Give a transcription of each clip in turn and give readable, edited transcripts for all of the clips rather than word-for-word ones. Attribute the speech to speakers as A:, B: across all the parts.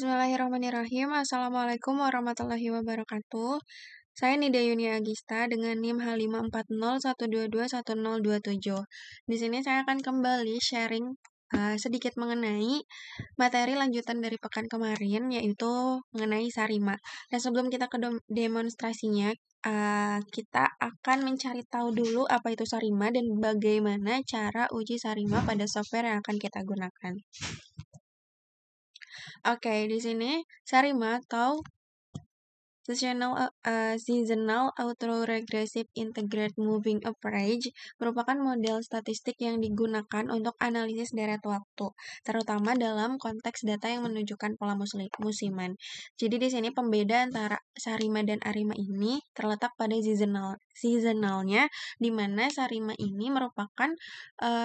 A: Bismillahirrahmanirrahim. Assalamualaikum warahmatullahi wabarakatuh. Saya Nida Yunia Agista dengan NIM H54012210027. Di sini saya akan kembali sharing sedikit mengenai materi lanjutan dari pekan kemarin, yaitu mengenai Sarima. Dan sebelum kita ke demonstrasinya, kita akan mencari tahu dulu apa itu Sarima dan bagaimana cara uji Sarima pada software yang akan kita gunakan. Oke, di sini Sarima atau Seasonal Autoregressive Integrated Moving Average merupakan model statistik yang digunakan untuk analisis deret waktu, terutama dalam konteks data yang menunjukkan pola musiman. Jadi di sini pembeda antara Sarima dan Arima ini terletak pada seasonalnya, di mana Sarima ini merupakan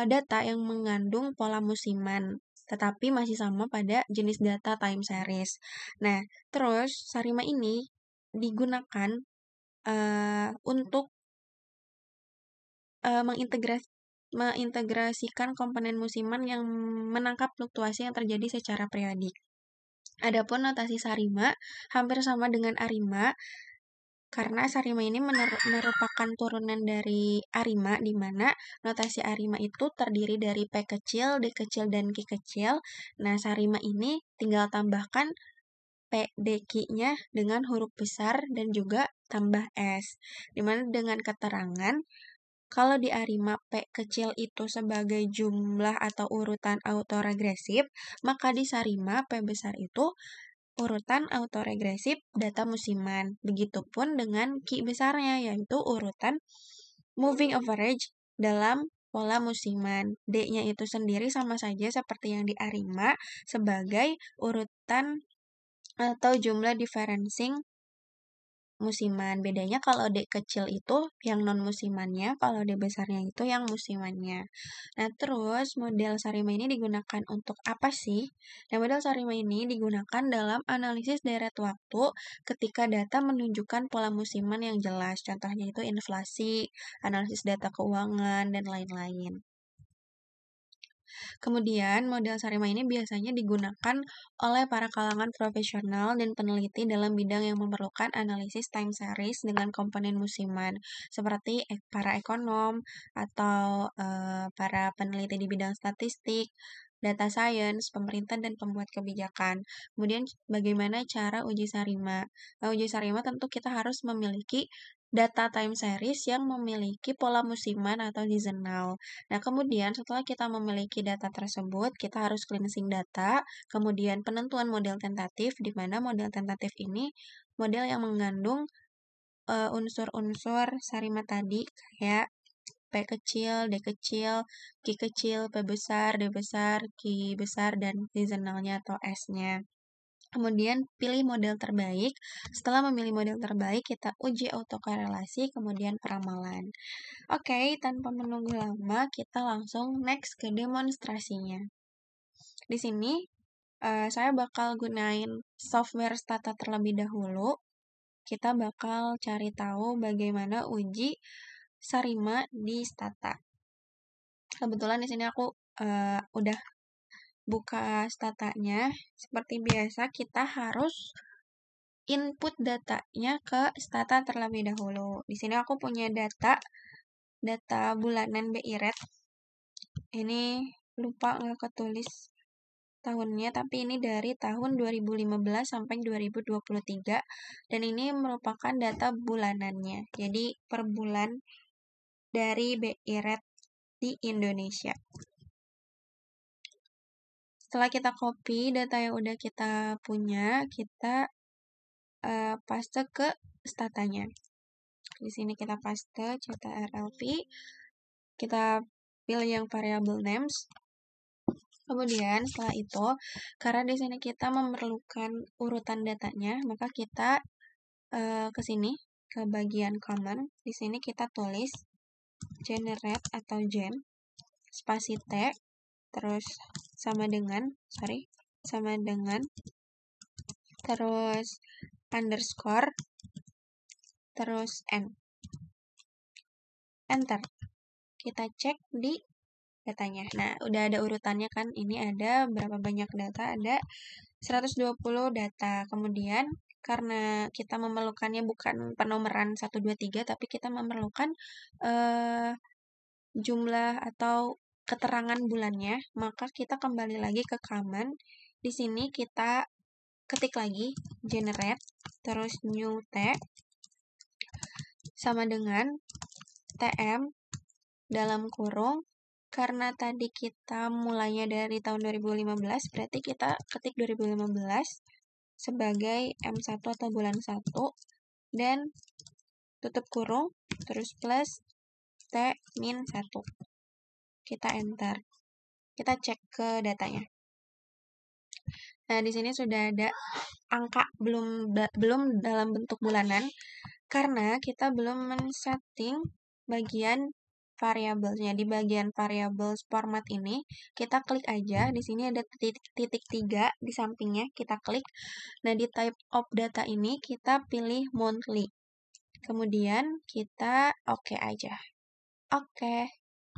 A: data yang mengandung pola musiman, tetapi masih sama pada jenis data time series. Nah, terus Sarima ini digunakan untuk mengintegrasikan komponen musiman yang menangkap fluktuasi yang terjadi secara periodik. Adapun notasi Sarima hampir sama dengan Arima, karena Sarima ini merupakan turunan dari Arima, di mana notasi Arima itu terdiri dari P kecil, D kecil, dan Q kecil. Nah, Sarima ini tinggal tambahkan PDQ-nya dengan huruf besar dan juga tambah S. Dimana dengan keterangan, kalau di Arima P kecil itu sebagai jumlah atau urutan autoregresif, maka di Sarima P besar itu urutan autoregresif data musiman. Begitupun dengan Q besarnya, yaitu urutan moving average dalam pola musiman. D-nya itu sendiri sama saja seperti yang di Arima sebagai urutan atau jumlah differencing musiman. Bedanya kalau D kecil itu yang non-musimannya, kalau D besarnya itu yang musimannya. Nah, terus model Sarima ini digunakan untuk apa sih? Nah, model Sarima ini digunakan dalam analisis deret waktu ketika data menunjukkan pola musiman yang jelas. Contohnya itu inflasi, analisis data keuangan, dan lain-lain. Kemudian, model Sarima ini biasanya digunakan oleh para kalangan profesional dan peneliti dalam bidang yang memerlukan analisis time series dengan komponen musiman, seperti para ekonom atau para peneliti di bidang statistik, data science, pemerintah, dan pembuat kebijakan. Kemudian, bagaimana cara uji Sarima? Nah, uji Sarima tentu kita harus memiliki data time series yang memiliki pola musiman atau seasonal. Nah, kemudian setelah kita memiliki data tersebut, kita harus cleansing data, kemudian penentuan model tentatif, di mana model tentatif ini model yang mengandung unsur-unsur Sarima tadi, kayak P kecil, D kecil, Q kecil, P besar, D besar, Q besar, dan seasonalnya atau S-nya. Kemudian pilih model terbaik. Setelah memilih model terbaik, kita uji autokorelasi, kemudian peramalan. Oke, tanpa menunggu lama, kita langsung next ke demonstrasinya. Di sini, saya bakal gunain software Stata terlebih dahulu. Kita bakal cari tahu bagaimana uji Sarima di Stata. Kebetulan di sini aku udah buka statanya. Seperti biasa, kita harus input datanya ke Stata terlebih dahulu. Di sini aku punya data bulanan BI Rate. Ini lupa nggak ketulis tahunnya, tapi ini dari tahun 2015 sampai 2023, dan ini merupakan data bulanannya. Jadi per bulan dari BI Rate di Indonesia. Setelah kita copy data yang udah kita punya, kita paste ke statanya. Di sini kita paste CTRLV, kita pilih yang variable names. Kemudian setelah itu, karena di sini kita memerlukan urutan datanya, maka kita ke sini ke bagian common. Di sini kita tulis generate atau gen spasi T, terus sama dengan terus underscore, terus n. Enter. Kita cek di datanya. Nah, udah ada urutannya kan? Ini ada berapa banyak data? Ada 120 data. Kemudian karena kita memerlukannya bukan penomoran 1, 2, 3, tapi kita memerlukan jumlah atau keterangan bulannya, maka kita kembali lagi ke command. Di sini kita ketik lagi generate, terus new text sama dengan tm dalam kurung. Karena tadi kita mulainya dari tahun 2015, berarti kita ketik 2015 sebagai M1 atau bulan 1, dan tutup kurung, terus plus T-1. Kita enter. Kita cek ke datanya. Nah, di sini sudah ada angka belum dalam bentuk bulanan karena kita belum men-setting bagian variabelnya. Di bagian variable format ini, kita klik aja. Di sini ada titik 3 di sampingnya, kita klik. Nah, di type of data ini kita pilih monthly. Kemudian kita oke aja. Oke.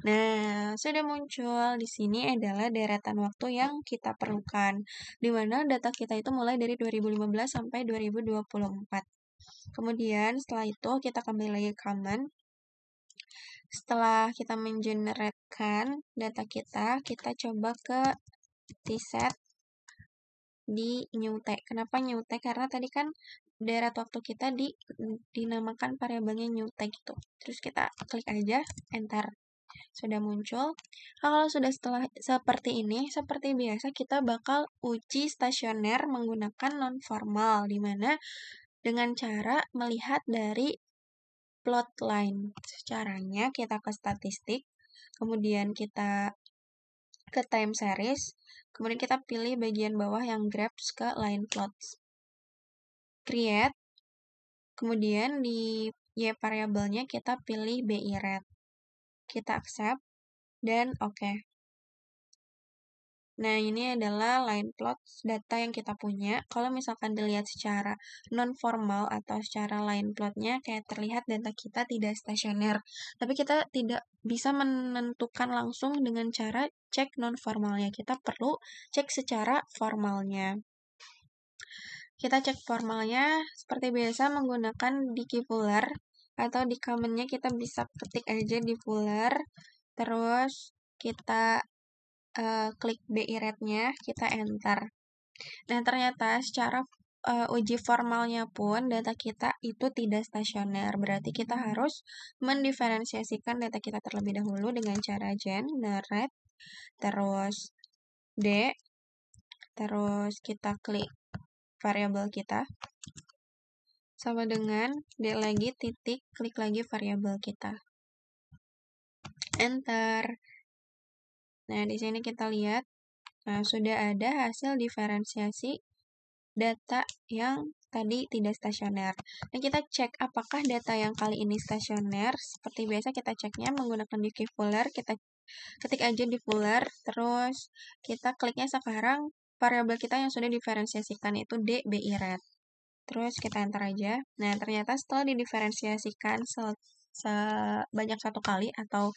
A: Nah, sudah muncul. Di sini adalah deretan waktu yang kita perlukan, di mana data kita itu mulai dari 2015 sampai 2024. Kemudian setelah itu kita kembali lagi ke command. Setelah kita mengeneratkan data kita coba ke tset di new text. Kenapa new text? Karena tadi kan deret waktu kita dinamakan variabelnya new text gitu. Terus kita klik aja, enter. Sudah muncul. Kalau sudah seperti ini, seperti biasa kita bakal uji stasioner menggunakan non-formal, di mana dengan cara melihat dari plot line. Caranya kita ke statistik, kemudian kita ke time series, kemudian kita pilih bagian bawah yang graphs ke line plots. Create, kemudian di y variabelnya kita pilih BI-ret. Kita accept, dan oke. Nah, ini adalah line plots data yang kita punya. Kalau misalkan dilihat secara non-formal atau secara line plotnya, kayak terlihat data kita tidak stasioner. Tapi kita tidak bisa menentukan langsung dengan cara cek non-formalnya. Kita perlu cek secara formalnya. Kita cek formalnya seperti biasa menggunakan dikipular, atau di command-nya kita bisa ketik aja dipular, terus kita klik BI-ret-nya, kita enter. Nah, ternyata secara uji formalnya pun data kita itu tidak stasioner. Berarti kita harus mendiferensiasikan data kita terlebih dahulu dengan cara generate, terus D, terus kita klik variabel kita, sama dengan D lagi titik, klik lagi variabel kita. Enter. Nah, di sini kita lihat, nah, sudah ada hasil diferensiasi data yang tadi tidak stasioner. Nah, kita cek apakah data yang kali ini stasioner. Seperti biasa kita ceknya menggunakan dikipular, kita ketik aja dipular, terus kita kliknya sekarang variabel kita yang sudah diferensiasikan itu D, BI-ret. Terus kita enter aja. Nah, ternyata setelah didiferensiasikan sebanyak 1 kali atau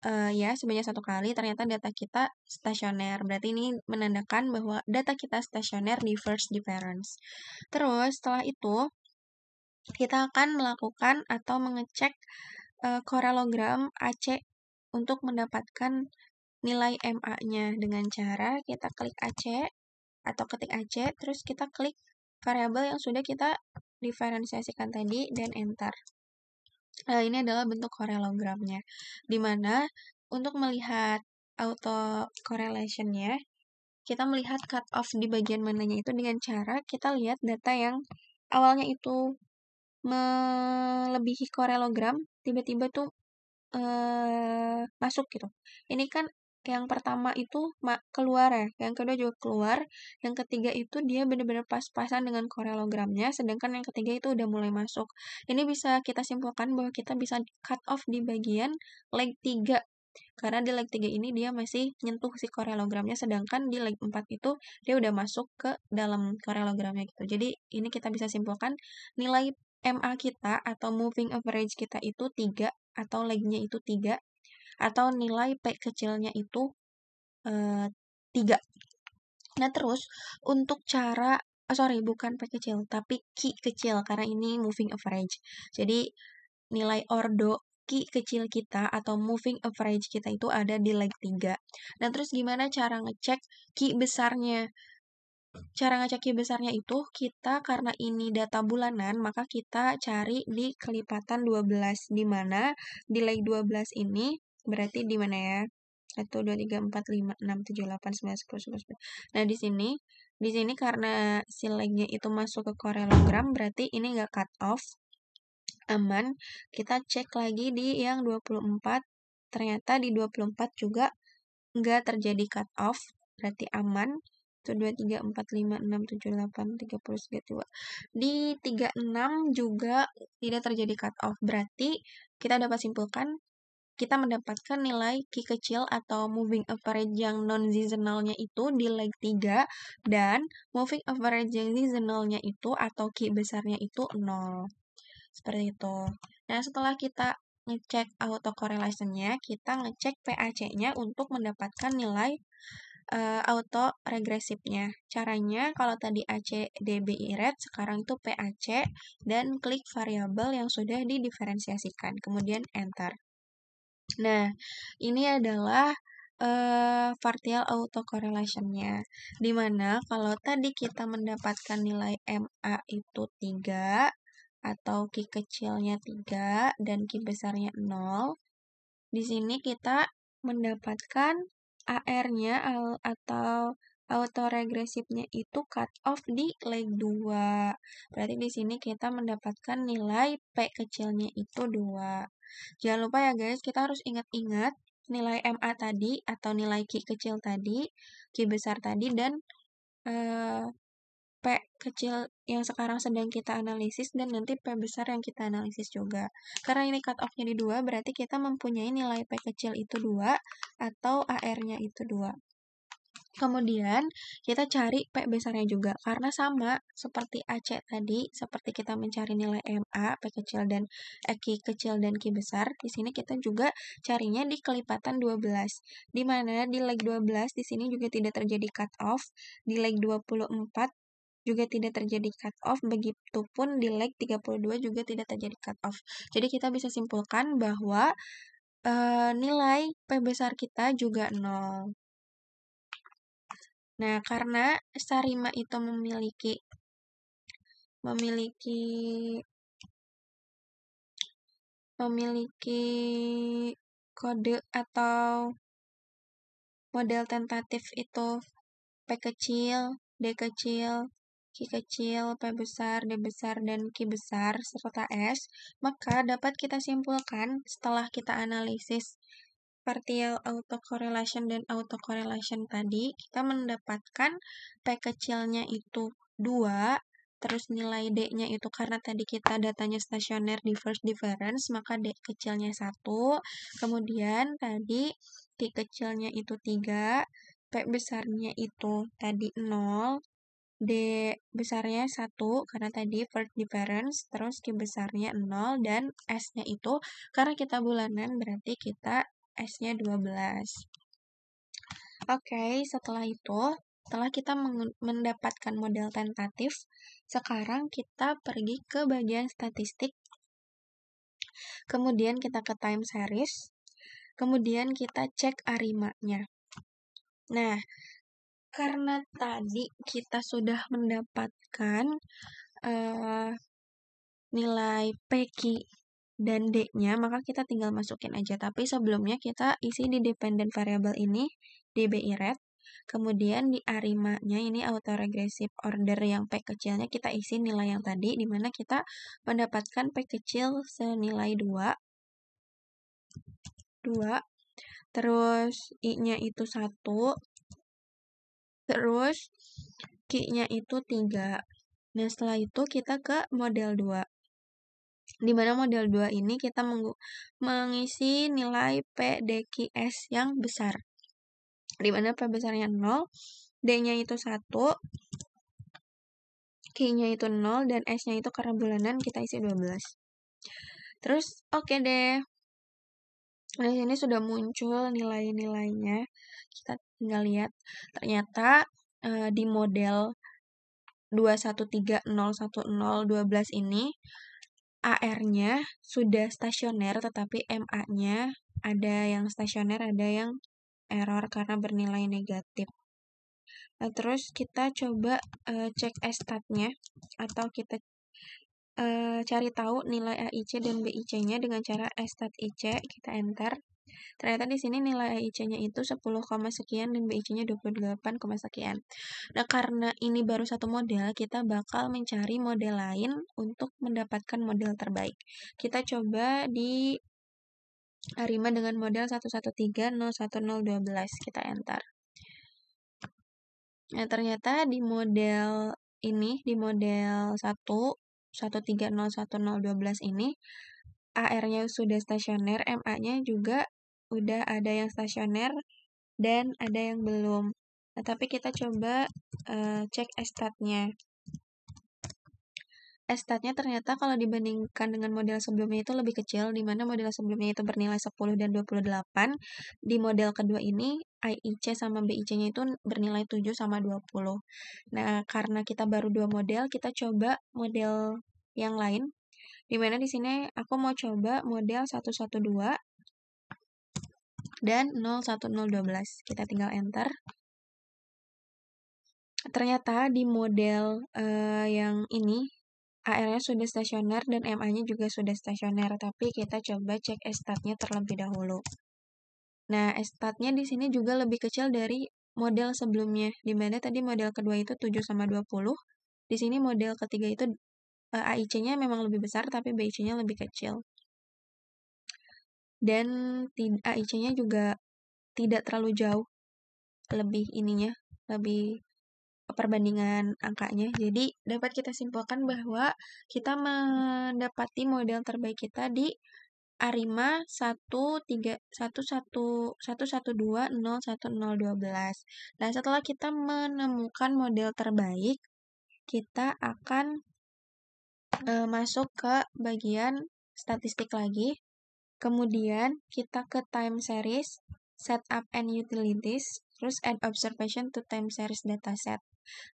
A: sebanyak 1 kali, ternyata data kita stasioner. Berarti ini menandakan bahwa data kita stasioner di first difference. Terus setelah itu kita akan melakukan atau mengecek korelogram AC untuk mendapatkan nilai MA-nya dengan cara kita klik AC atau ketik AC, terus kita klik variabel yang sudah kita diferensiasikan tadi dan enter. Ini adalah bentuk korelogramnya, di mana untuk melihat auto correlation-nya, kita melihat cut off di bagian mananya itu dengan cara kita lihat data yang awalnya itu melebihi korelogram, tiba-tiba tuh masuk gitu. Ini kan yang pertama itu keluar ya, yang kedua juga keluar, yang ketiga itu dia benar-benar pas-pasan dengan korelogramnya, sedangkan yang ketiga itu udah mulai masuk. Ini bisa kita simpulkan bahwa kita bisa cut off di bagian leg 3, karena di leg 3 ini dia masih nyentuh si korelogramnya, sedangkan di leg 4 itu dia udah masuk ke dalam korelogramnya gitu. Jadi ini kita bisa simpulkan nilai MA kita atau moving average kita itu 3, atau leg-nya itu 3, atau nilai P kecilnya itu 3. Nah, terus untuk cara bukan P kecil, tapi Q kecil karena ini moving average. Jadi nilai ordo Q kecil kita atau moving average kita itu ada di leg 3. Nah, terus gimana cara ngecek Q besarnya? Cara ngecek Q besarnya itu kita karena ini data bulanan, maka kita cari di kelipatan 12 di mana di leg 12 ini berarti di mana ya? 1 2 3 4 5 6 7 8 9 10 11 12. Nah, di sini karena si legnya itu masuk ke korelogram berarti ini enggak cut off. Aman. Kita cek lagi di yang 24. Ternyata di 24 juga enggak terjadi cut off, berarti aman. 1 2 3 4 5 6 7 8 30 32. Di 36 juga tidak terjadi cut off, berarti kita dapat simpulkan kita mendapatkan nilai Q kecil atau moving average yang non-seasonalnya itu di leg 3 dan moving average yang seasonalnya itu atau Q besarnya itu 0. Seperti itu. Nah, setelah kita ngecek autocorrelation-nya, kita ngecek PAC-nya untuk mendapatkan nilai autoregresifnya. Caranya, kalau tadi AC DBI rate, sekarang itu PAC dan klik variabel yang sudah didiferensiasikan. Kemudian enter. Nah, ini adalah partial autocorrelation-nya. Dimana kalau tadi kita mendapatkan nilai MA itu 3, atau Q kecilnya 3 dan Q besarnya 0. Di sini kita mendapatkan AR-nya atau autoregresifnya itu cut off di leg 2. Berarti di sini kita mendapatkan nilai P kecilnya itu 2. Jangan lupa ya guys, kita harus ingat-ingat nilai MA tadi atau nilai Q kecil tadi, Q besar tadi, dan P kecil yang sekarang sedang kita analisis dan nanti P besar yang kita analisis juga. Karena ini cut off-nya di 2, berarti kita mempunyai nilai P kecil itu 2 atau AR-nya itu 2. Kemudian kita cari P besarnya juga karena sama seperti AC tadi, seperti kita mencari nilai MA, P kecil dan Q kecil dan Q besar. Di sini kita juga carinya di kelipatan 12. Di mana di leg 12 di sini juga tidak terjadi cut off, di leg 24 juga tidak terjadi cut off, begitupun di leg 32 juga tidak terjadi cut off. Jadi kita bisa simpulkan bahwa nilai P besar kita juga 0. Nah, karena Sarima itu memiliki kode atau model tentatif itu P kecil, D kecil, Q kecil, P besar, D besar, dan Q besar, serta S, maka dapat kita simpulkan setelah kita analisis partial autocorrelation dan autocorrelation tadi, kita mendapatkan P kecilnya itu 2, terus nilai D-nya itu karena tadi kita datanya stasioner diverse difference, maka D kecilnya 1, kemudian tadi Q kecilnya itu 3, P besarnya itu tadi 0, D besarnya 1 karena tadi first difference, terus Q besarnya 0, dan S-nya itu karena kita bulanan berarti kita S-nya 12. Oke, setelah kita mendapatkan model tentatif, sekarang kita pergi ke bagian statistik, kemudian kita ke time series, kemudian kita cek arimanya. Nah, karena tadi kita sudah mendapatkan nilai PQ dan D-nya, maka kita tinggal masukin aja. Tapi sebelumnya kita isi di dependent variable ini, DBI rate. Kemudian di arimanya ini autoregressive order yang P kecilnya kita isi nilai yang tadi, di mana kita mendapatkan P kecil senilai 2. Terus I-nya itu 1. Terus Q-nya itu 3. Nah, setelah itu kita ke model 2. Di mana model 2 ini kita mengisi nilai P, D, Q, S yang besar. Di mana P besarnya 0, D-nya itu 1, Q-nya itu 0, dan S-nya itu karena bulanan kita isi 12. Terus oke deh. Nah, sini sudah muncul nilai-nilainya. Kita tinggal lihat. Ternyata di model 213010112 ini AR-nya sudah stasioner tetapi MA-nya ada yang stasioner, ada yang error karena bernilai negatif. Nah, terus kita coba cek stat-nya atau kita cari tahu nilai AIC dan BIC-nya dengan cara stat IC, kita enter. Ternyata di sini nilai AIC-nya itu 10, sekian dan BIC-nya 28, sekian. Nah, karena ini baru satu model, kita bakal mencari model lain untuk mendapatkan model terbaik. Kita coba di Arima dengan model 113011012, kita enter. Nah, ternyata di model ini, di model 113011012 ini, AR-nya sudah stasioner, MA-nya juga udah ada yang stasioner dan ada yang belum. Nah, tapi kita coba cek stat-nya. Stat-nya ternyata kalau dibandingkan dengan model sebelumnya itu lebih kecil, di mana model sebelumnya itu bernilai 10 dan 28. Di model kedua ini, IIC sama BIC-nya itu bernilai 7 sama 20. Nah, karena kita baru dua model, kita coba model yang lain. Di mana di sini aku mau coba model 112 dan 01012. Kita tinggal enter. Ternyata di model yang ini, AR-nya sudah stasioner dan MA-nya juga sudah stasioner, tapi kita coba cek stat-nya terlebih dahulu. Nah, stat-nya di sini juga lebih kecil dari model sebelumnya, di mana tadi model kedua itu 7 sama 20. Di sini model ketiga itu AIC-nya memang lebih besar, tapi BIC-nya lebih kecil. Dan AIC-nya juga tidak terlalu jauh, lebih perbandingan angkanya. Jadi dapat kita simpulkan bahwa kita mendapati model terbaik kita di Arima 112011012. Nah, setelah kita menemukan model terbaik, kita akan masuk ke bagian statistik lagi. Kemudian kita ke time series, setup and utilities, terus add observation to time series dataset.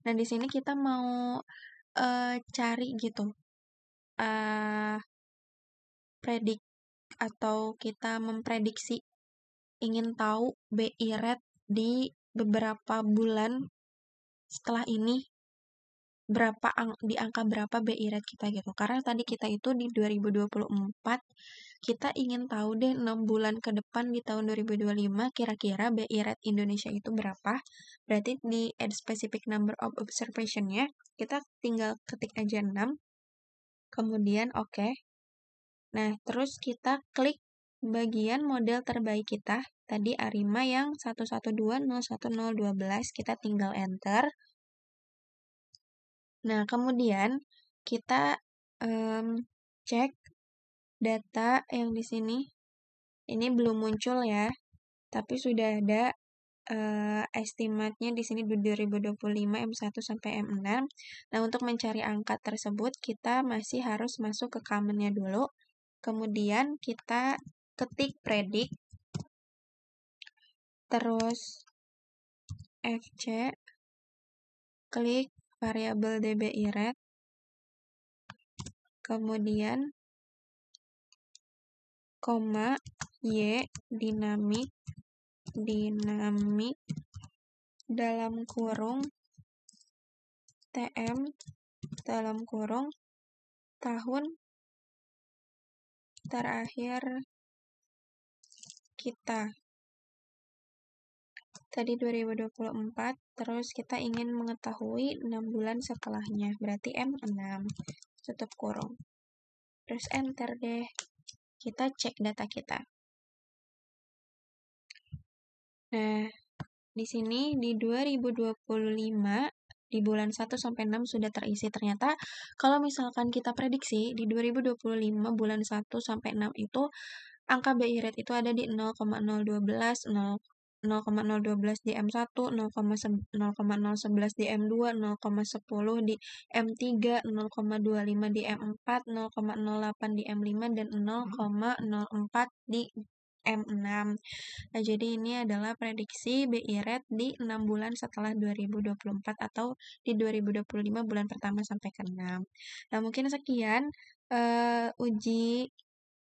A: Nah, di sini kita mau cari gitu, predik atau kita memprediksi, ingin tahu BI rate di beberapa bulan setelah ini di angka berapa BI rate kita gitu. Karena tadi kita itu di 2024, kita ingin tahu deh 6 bulan ke depan di tahun 2025 kira-kira BI rate Indonesia itu berapa. Berarti di add specific number of observation-nya, kita tinggal ketik aja 6. Kemudian oke. Nah, terus kita klik bagian model terbaik kita. Tadi Arima yang 112011012, kita tinggal enter. Nah, kemudian kita cek data yang di sini. Ini belum muncul ya, tapi sudah ada estimatnya di sini di 2025 M1 sampai M6. Nah, untuk mencari angka tersebut, kita masih harus masuk ke comment-nya dulu. Kemudian kita ketik predik, terus FC, klik variabel DBI rate, kemudian koma Y dinamik dalam kurung TM dalam kurung tahun terakhir kita. Tadi 2024, terus kita ingin mengetahui 6 bulan setelahnya, berarti M6, tutup kurung. Terus enter deh. Kita cek data kita. Nah, di sini di 2025 di bulan 1 sampai 6 sudah terisi. Ternyata kalau misalkan kita prediksi di 2025 bulan 1 sampai 6 itu angka BI rate itu ada di 0,012, 0,012 di M1, 0,011 di M2, 0,10 di M3, 0,25 di M4, 0,08 di M5, dan 0,04 di M6. Nah, jadi ini adalah prediksi BI rate di 6 bulan setelah 2024 atau di 2025 bulan pertama sampai ke-6. Nah, mungkin sekian uji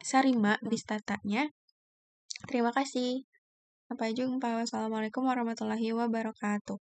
A: Sarima Bistatanya. Terima kasih. Sampai jumpa. Wassalamualaikum warahmatullahi wabarakatuh.